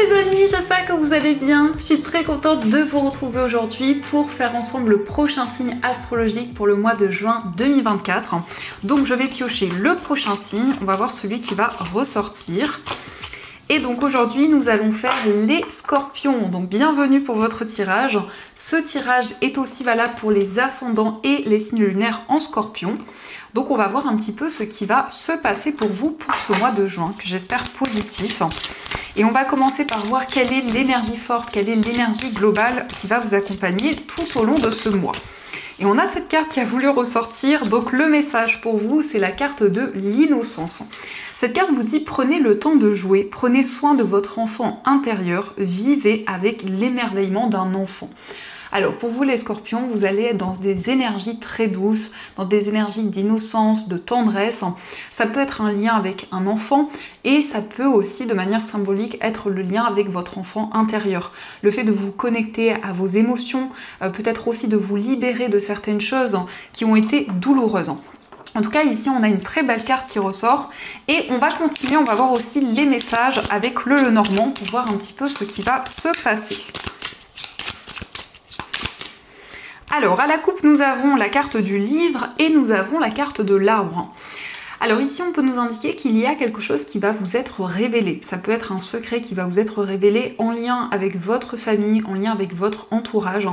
les amis, j'espère que vous allez bien. Je suis très contente de vous retrouver aujourd'hui pour faire ensemble le prochain signe astrologique pour le mois de juin 2024. Donc je vais piocher le prochain signe, on va voir celui qui va ressortir. Et donc aujourd'hui nous allons faire les scorpions, donc bienvenue pour votre tirage. Ce tirage est aussi valable pour les ascendants et les signes lunaires en scorpion. Donc on va voir un petit peu ce qui va se passer pour vous pour ce mois de juin, que j'espère positif. Et on va commencer par voir quelle est l'énergie forte, quelle est l'énergie globale qui va vous accompagner tout au long de ce mois. Et on a cette carte qui a voulu ressortir, donc le message pour vous, c'est la carte de l'innocence. Cette carte vous dit prenez le temps de jouer, prenez soin de votre enfant intérieur, vivez avec l'émerveillement d'un enfant. Alors pour vous les scorpions, vous allez être dans des énergies très douces, dans des énergies d'innocence, de tendresse. Ça peut être un lien avec un enfant et ça peut aussi de manière symbolique être le lien avec votre enfant intérieur. Le fait de vous connecter à vos émotions, peut-être aussi de vous libérer de certaines choses qui ont été douloureuses. En tout cas, ici, on a une très belle carte qui ressort. Et on va continuer, on va voir aussi les messages avec le Lenormand pour voir un petit peu ce qui va se passer. Alors, à la coupe, nous avons la carte du livre et nous avons la carte de l'arbre. Alors ici, on peut nous indiquer qu'il y a quelque chose qui va vous être révélé. Ça peut être un secret qui va vous être révélé en lien avec votre famille, en lien avec votre entourage.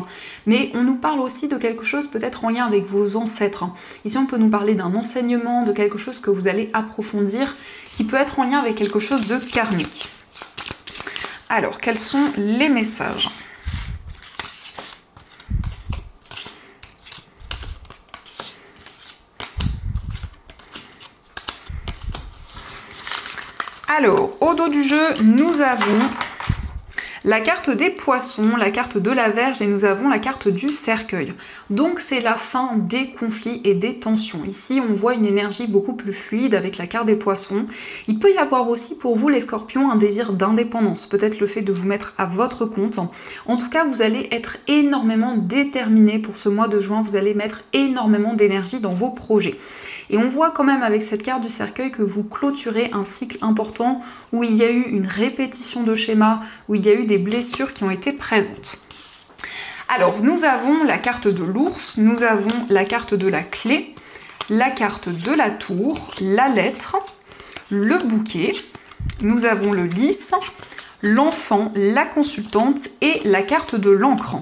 Mais on nous parle aussi de quelque chose peut-être en lien avec vos ancêtres. Ici, on peut nous parler d'un enseignement, de quelque chose que vous allez approfondir, qui peut être en lien avec quelque chose de karmique. Alors, quels sont les messages ? Alors, au dos du jeu, nous avons la carte des poissons, la carte de la Vierge et nous avons la carte du cercueil. Donc c'est la fin des conflits et des tensions. Ici, on voit une énergie beaucoup plus fluide avec la carte des poissons. Il peut y avoir aussi pour vous les scorpions un désir d'indépendance, peut-être le fait de vous mettre à votre compte. En tout cas, vous allez être énormément déterminé pour ce mois de juin, vous allez mettre énormément d'énergie dans vos projets. Et on voit quand même avec cette carte du cercueil que vous clôturez un cycle important où il y a eu une répétition de schémas, où il y a eu des blessures qui ont été présentes. Alors, nous avons la carte de l'ours, nous avons la carte de la clé, la carte de la tour, la lettre, le bouquet, nous avons le lys, l'enfant, la consultante et la carte de l'encre.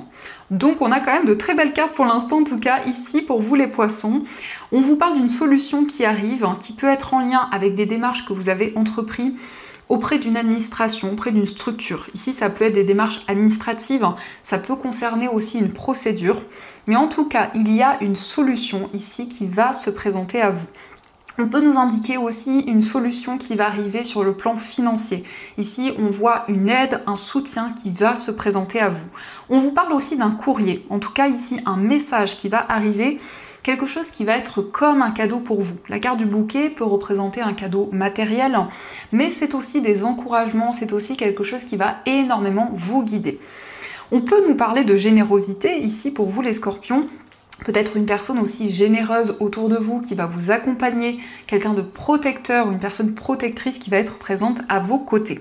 Donc on a quand même de très belles cartes pour l'instant, en tout cas ici pour vous les poissons. On vous parle d'une solution qui arrive, qui peut être en lien avec des démarches que vous avez entreprises auprès d'une administration, auprès d'une structure. Ici ça peut être des démarches administratives, ça peut concerner aussi une procédure. Mais en tout cas, il y a une solution ici qui va se présenter à vous. On peut nous indiquer aussi une solution qui va arriver sur le plan financier. Ici, on voit une aide, un soutien qui va se présenter à vous. On vous parle aussi d'un courrier. En tout cas, ici, un message qui va arriver, quelque chose qui va être comme un cadeau pour vous. La carte du bouquet peut représenter un cadeau matériel, mais c'est aussi des encouragements, c'est aussi quelque chose qui va énormément vous guider. On peut nous parler de générosité, ici, pour vous les scorpions. Peut-être une personne aussi généreuse autour de vous qui va vous accompagner, quelqu'un de protecteur ou une personne protectrice qui va être présente à vos côtés.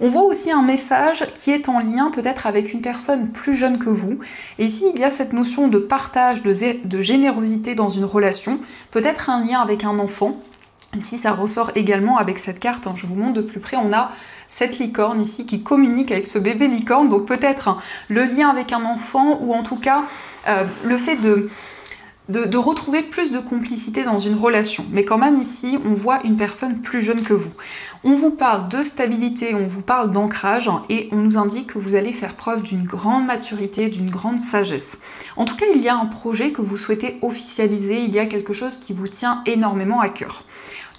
On voit aussi un message qui est en lien peut-être avec une personne plus jeune que vous. Et ici, il y a cette notion de partage, de générosité dans une relation, peut-être un lien avec un enfant. Ici, ça ressort également avec cette carte, je vous montre de plus près, on a cette licorne ici qui communique avec ce bébé licorne, donc peut-être le lien avec un enfant ou en tout cas le fait de retrouver plus de complicité dans une relation. Mais quand même ici, on voit une personne plus jeune que vous. On vous parle de stabilité, on vous parle d'ancrage et on nous indique que vous allez faire preuve d'une grande maturité, d'une grande sagesse. En tout cas, il y a un projet que vous souhaitez officialiser, il y a quelque chose qui vous tient énormément à cœur.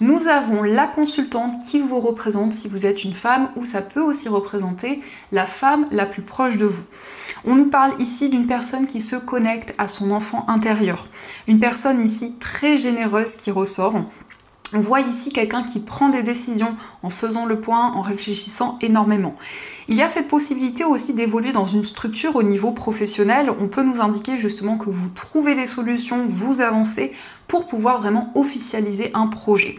Nous avons la consultante qui vous représente si vous êtes une femme ou ça peut aussi représenter la femme la plus proche de vous. On nous parle ici d'une personne qui se connecte à son enfant intérieur. Une personne ici très généreuse qui ressort. On voit ici quelqu'un qui prend des décisions en faisant le point, en réfléchissant énormément. Il y a cette possibilité aussi d'évoluer dans une structure au niveau professionnel. On peut nous indiquer justement que vous trouvez des solutions, vous avancez pour pouvoir vraiment officialiser un projet.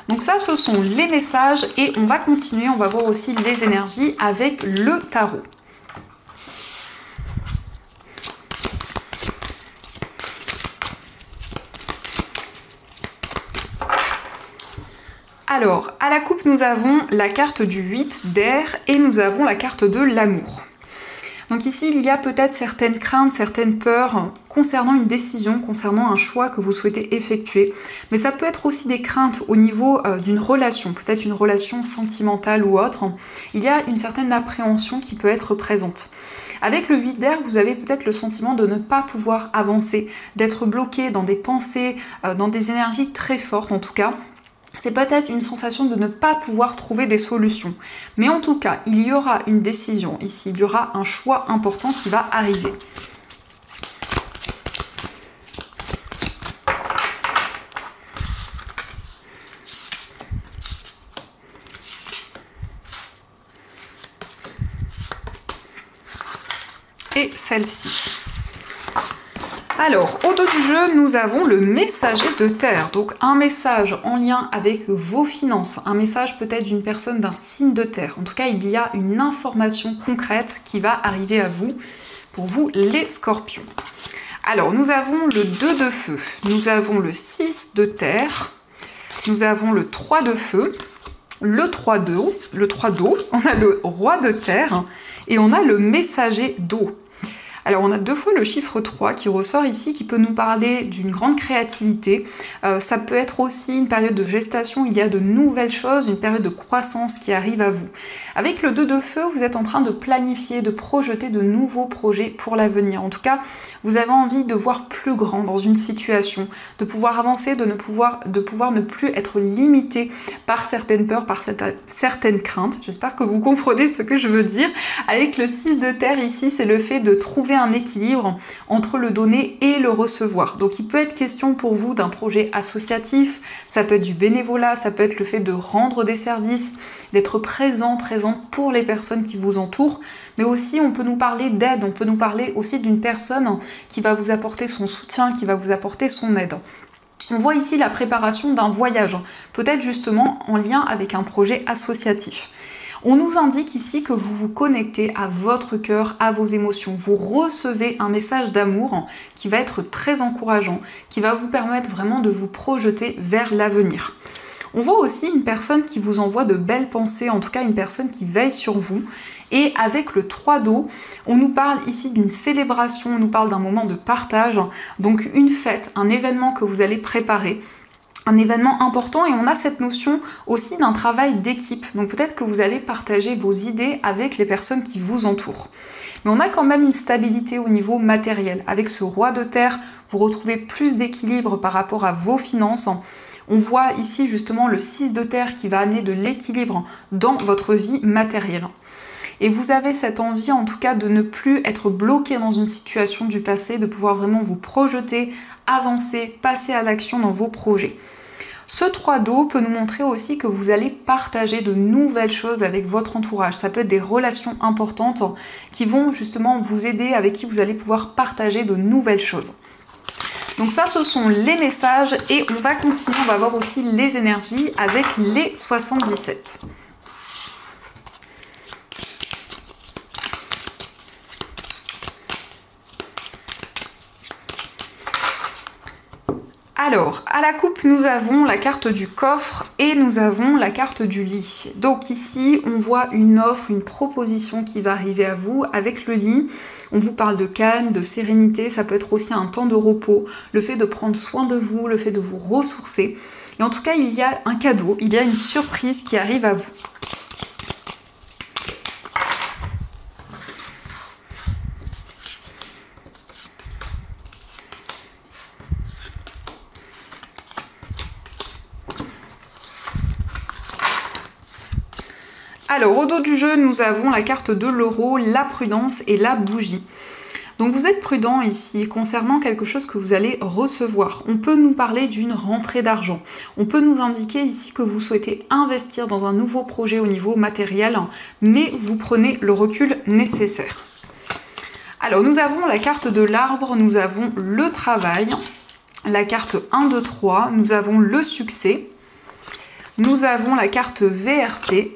Donc ça, ce sont les messages et on va continuer, on va voir aussi les énergies avec le tarot. Alors, à la coupe, nous avons la carte du 8 d'air et nous avons la carte de l'amour. Donc ici, il y a peut-être certaines craintes, certaines peurs concernant une décision, concernant un choix que vous souhaitez effectuer. Mais ça peut être aussi des craintes au niveau d'une relation, peut-être une relation sentimentale ou autre. Il y a une certaine appréhension qui peut être présente. Avec le 8 d'air, vous avez peut-être le sentiment de ne pas pouvoir avancer, d'être bloqué dans des pensées, dans des énergies très fortes en tout cas. C'est peut-être une sensation de ne pas pouvoir trouver des solutions. Mais en tout cas, il y aura une décision ici, il y aura un choix important qui va arriver. Et celle-ci. Alors, au dos du jeu, nous avons le messager de terre. Donc, un message en lien avec vos finances. Un message peut-être d'une personne d'un signe de terre. En tout cas, il y a une information concrète qui va arriver à vous, pour vous les scorpions. Alors, nous avons le 2 de feu. Nous avons le 6 de terre. Nous avons le 3 de feu. Le 3 d'eau. On a le roi de terre. Et on a le messager d'eau. Alors on a deux fois le chiffre 3 qui ressort ici, qui peut nous parler d'une grande créativité. Ça peut être aussi une période de gestation, il y a de nouvelles choses, une période de croissance qui arrive à vous. Avec le 2 de feu, vous êtes en train de planifier, de projeter de nouveaux projets pour l'avenir. En tout cas, vous avez envie de voir plus grand dans une situation, de pouvoir avancer, de pouvoir ne plus être limité par certaines peurs, par certaines craintes. J'espère que vous comprenez ce que je veux dire. Avec le 6 de terre ici, c'est le fait de trouver un équilibre entre le donner et le recevoir. Donc il peut être question pour vous d'un projet associatif, ça peut être du bénévolat, ça peut être le fait de rendre des services, d'être présente pour les personnes qui vous entourent, mais aussi on peut nous parler d'aide, on peut nous parler aussi d'une personne qui va vous apporter son soutien, qui va vous apporter son aide. On voit ici la préparation d'un voyage, peut-être justement en lien avec un projet associatif. On nous indique ici que vous vous connectez à votre cœur, à vos émotions. Vous recevez un message d'amour qui va être très encourageant, qui va vous permettre vraiment de vous projeter vers l'avenir. On voit aussi une personne qui vous envoie de belles pensées, en tout cas une personne qui veille sur vous. Et avec le 3 d'eau, on nous parle ici d'une célébration, on nous parle d'un moment de partage, donc une fête, un événement que vous allez préparer. Un événement important et on a cette notion aussi d'un travail d'équipe. Donc peut-être que vous allez partager vos idées avec les personnes qui vous entourent. Mais on a quand même une stabilité au niveau matériel. Avec ce roi de terre, vous retrouvez plus d'équilibre par rapport à vos finances. On voit ici justement le 6 de terre qui va amener de l'équilibre dans votre vie matérielle. Et vous avez cette envie en tout cas de ne plus être bloqué dans une situation du passé, de pouvoir vraiment vous projeter, avancer, passer à l'action dans vos projets. Ce 3 d'eau peut nous montrer aussi que vous allez partager de nouvelles choses avec votre entourage. Ça peut être des relations importantes qui vont justement vous aider, avec qui vous allez pouvoir partager de nouvelles choses. Donc ça, ce sont les messages et on va continuer, on va voir aussi les énergies avec les 77. Alors, à la coupe, nous avons la carte du coffre et nous avons la carte du lit. Donc ici, on voit une offre, une proposition qui va arriver à vous avec le lit. On vous parle de calme, de sérénité, ça peut être aussi un temps de repos, le fait de prendre soin de vous, le fait de vous ressourcer. Et en tout cas, il y a un cadeau, il y a une surprise qui arrive à vous. Alors, au dos du jeu, nous avons la carte de l'euro, la prudence et la bougie. Donc vous êtes prudent ici concernant quelque chose que vous allez recevoir. On peut nous parler d'une rentrée d'argent. On peut nous indiquer ici que vous souhaitez investir dans un nouveau projet au niveau matériel, mais vous prenez le recul nécessaire. Alors nous avons la carte de l'arbre, nous avons le travail, la carte 1, 2, 3, nous avons le succès. nous avons la carte VRP,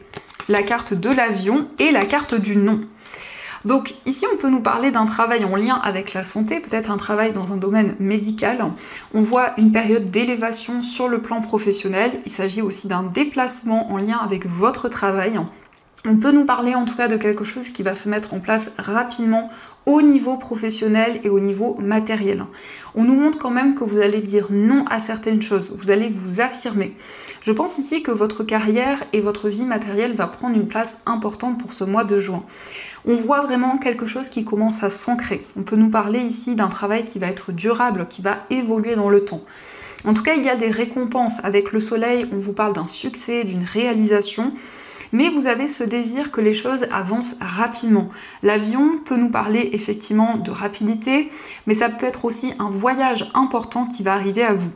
la carte de l'avion et la carte du non. Donc ici, on peut nous parler d'un travail en lien avec la santé, peut-être un travail dans un domaine médical. On voit une période d'élévation sur le plan professionnel. Il s'agit aussi d'un déplacement en lien avec votre travail. On peut nous parler en tout cas de quelque chose qui va se mettre en place rapidement au niveau professionnel et au niveau matériel. On nous montre quand même que vous allez dire non à certaines choses, vous allez vous affirmer. Je pense ici que votre carrière et votre vie matérielle va prendre une place importante pour ce mois de juin. On voit vraiment quelque chose qui commence à s'ancrer. On peut nous parler ici d'un travail qui va être durable, qui va évoluer dans le temps. En tout cas, il y a des récompenses. Avec le soleil, on vous parle d'un succès, d'une réalisation. Mais vous avez ce désir que les choses avancent rapidement. L'avion peut nous parler effectivement de rapidité, mais ça peut être aussi un voyage important qui va arriver à vous.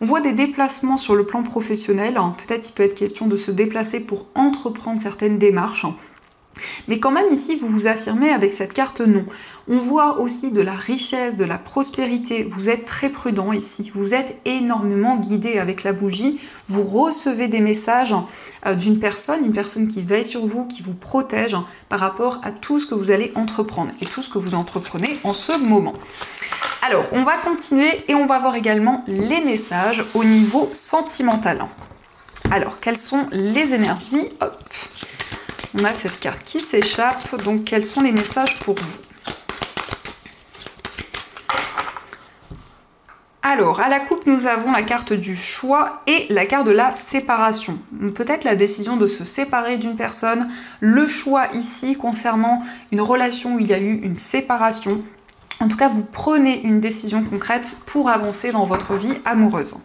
On voit des déplacements sur le plan professionnel. Peut-être il peut être question de se déplacer pour entreprendre certaines démarches. Mais quand même ici, vous vous affirmez avec cette carte non. On voit aussi de la richesse, de la prospérité. Vous êtes très prudent ici. Vous êtes énormément guidé avec la bougie. Vous recevez des messages d'une personne, une personne qui veille sur vous, qui vous protège par rapport à tout ce que vous allez entreprendre et tout ce que vous entreprenez en ce moment. Alors, on va continuer et on va voir également les messages au niveau sentimental. Alors, quelles sont les énergies? Hop. On a cette carte qui s'échappe, donc quels sont les messages pour vous? Alors, à la coupe, nous avons la carte du choix et la carte de la séparation. Peut-être la décision de se séparer d'une personne, le choix ici concernant une relation où il y a eu une séparation. En tout cas, vous prenez une décision concrète pour avancer dans votre vie amoureuse.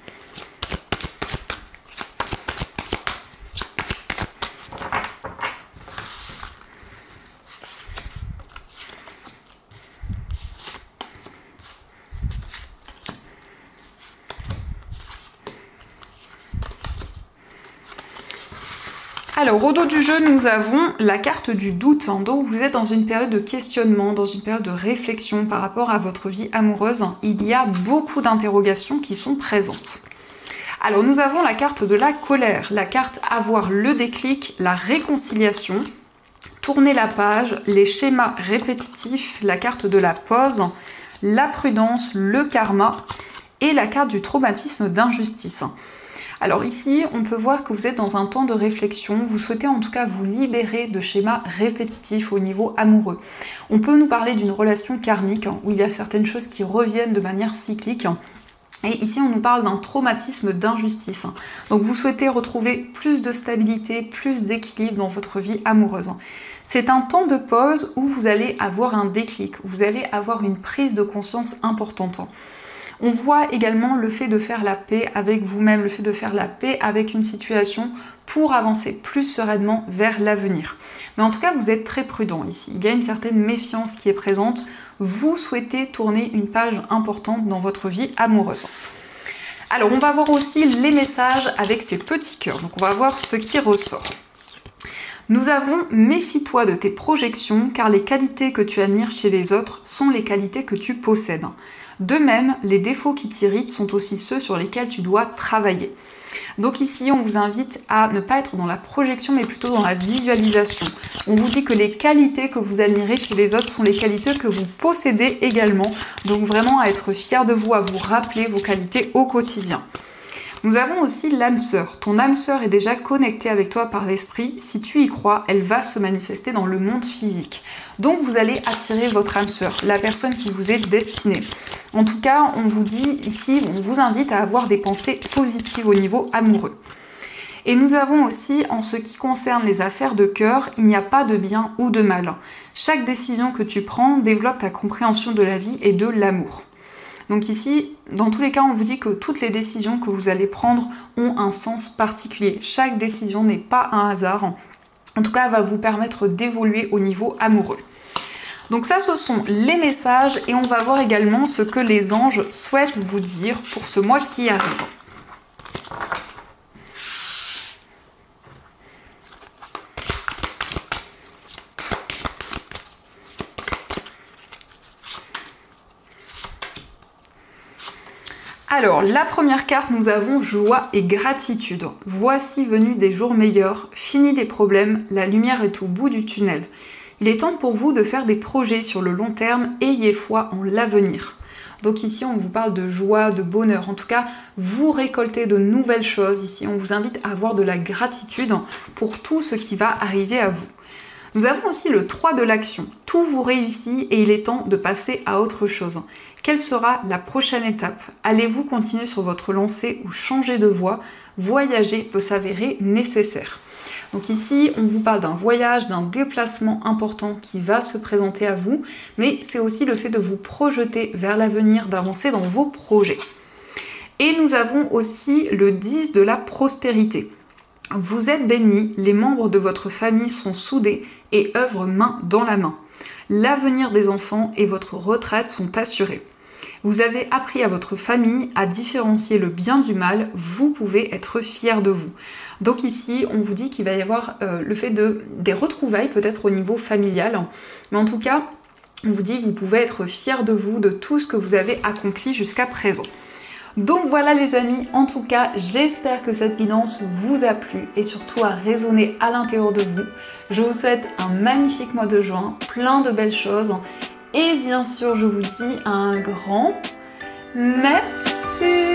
Alors, au dos du jeu, nous avons la carte du doute. Donc, vous êtes dans une période de questionnement, dans une période de réflexion par rapport à votre vie amoureuse. Il y a beaucoup d'interrogations qui sont présentes. Alors, nous avons la carte de la colère, la carte avoir le déclic, la réconciliation, tourner la page, les schémas répétitifs, la carte de la pause, la prudence, le karma et la carte du traumatisme d'injustice. Alors ici, on peut voir que vous êtes dans un temps de réflexion, vous souhaitez en tout cas vous libérer de schémas répétitifs au niveau amoureux. On peut nous parler d'une relation karmique, où il y a certaines choses qui reviennent de manière cyclique. Et ici, on nous parle d'un traumatisme d'injustice. Donc vous souhaitez retrouver plus de stabilité, plus d'équilibre dans votre vie amoureuse. C'est un temps de pause où vous allez avoir un déclic, où vous allez avoir une prise de conscience importante. On voit également le fait de faire la paix avec vous-même, le fait de faire la paix avec une situation pour avancer plus sereinement vers l'avenir. Mais en tout cas, vous êtes très prudent ici. Il y a une certaine méfiance qui est présente. Vous souhaitez tourner une page importante dans votre vie amoureuse. Alors, on va voir aussi les messages avec ces petits cœurs. Donc, on va voir ce qui ressort. Nous avons « Méfie-toi de tes projections, car les qualités que tu admires chez les autres sont les qualités que tu possèdes. De même, les défauts qui t'irritent sont aussi ceux sur lesquels tu dois travailler. » Donc ici, on vous invite à ne pas être dans la projection, mais plutôt dans la visualisation. On vous dit que les qualités que vous admirez chez les autres sont les qualités que vous possédez également. Donc vraiment à être fier de vous, à vous rappeler vos qualités au quotidien. Nous avons aussi l'âme sœur. Ton âme sœur est déjà connectée avec toi par l'esprit. Si tu y crois, elle va se manifester dans le monde physique. Donc vous allez attirer votre âme sœur, la personne qui vous est destinée. En tout cas, on vous dit ici, on vous invite à avoir des pensées positives au niveau amoureux. Et nous avons aussi, en ce qui concerne les affaires de cœur, il n'y a pas de bien ou de mal. Chaque décision que tu prends développe ta compréhension de la vie et de l'amour. Donc ici, dans tous les cas, on vous dit que toutes les décisions que vous allez prendre ont un sens particulier. Chaque décision n'est pas un hasard. En tout cas, elle va vous permettre d'évoluer au niveau amoureux. Donc ça, ce sont les messages et on va voir également ce que les anges souhaitent vous dire pour ce mois qui arrive. Alors, la première carte, nous avons joie et gratitude. Voici venus des jours meilleurs, fini les problèmes, la lumière est au bout du tunnel. Il est temps pour vous de faire des projets sur le long terme, ayez foi en l'avenir. Donc ici, on vous parle de joie, de bonheur. En tout cas, vous récoltez de nouvelles choses. Ici, on vous invite à avoir de la gratitude pour tout ce qui va arriver à vous. Nous avons aussi le 3 de l'action. Tout vous réussit et il est temps de passer à autre chose. Quelle sera la prochaine étape? Allez-vous continuer sur votre lancée ou changer de voie? Voyager peut s'avérer nécessaire. Donc ici, on vous parle d'un voyage, d'un déplacement important qui va se présenter à vous, mais c'est aussi le fait de vous projeter vers l'avenir, d'avancer dans vos projets. Et nous avons aussi le 10 de la prospérité. Vous êtes bénis, les membres de votre famille sont soudés et œuvrent main dans la main. L'avenir des enfants et votre retraite sont assurés. Vous avez appris à votre famille à différencier le bien du mal, vous pouvez être fiers de vous. Donc ici, on vous dit qu'il va y avoir le fait des retrouvailles peut-être au niveau familial, mais en tout cas, on vous dit que vous pouvez être fiers de vous, de tout ce que vous avez accompli jusqu'à présent. Donc voilà les amis, en tout cas, j'espère que cette guidance vous a plu et surtout a résonné à l'intérieur de vous. Je vous souhaite un magnifique mois de juin, plein de belles choses. Et bien sûr, je vous dis un grand merci.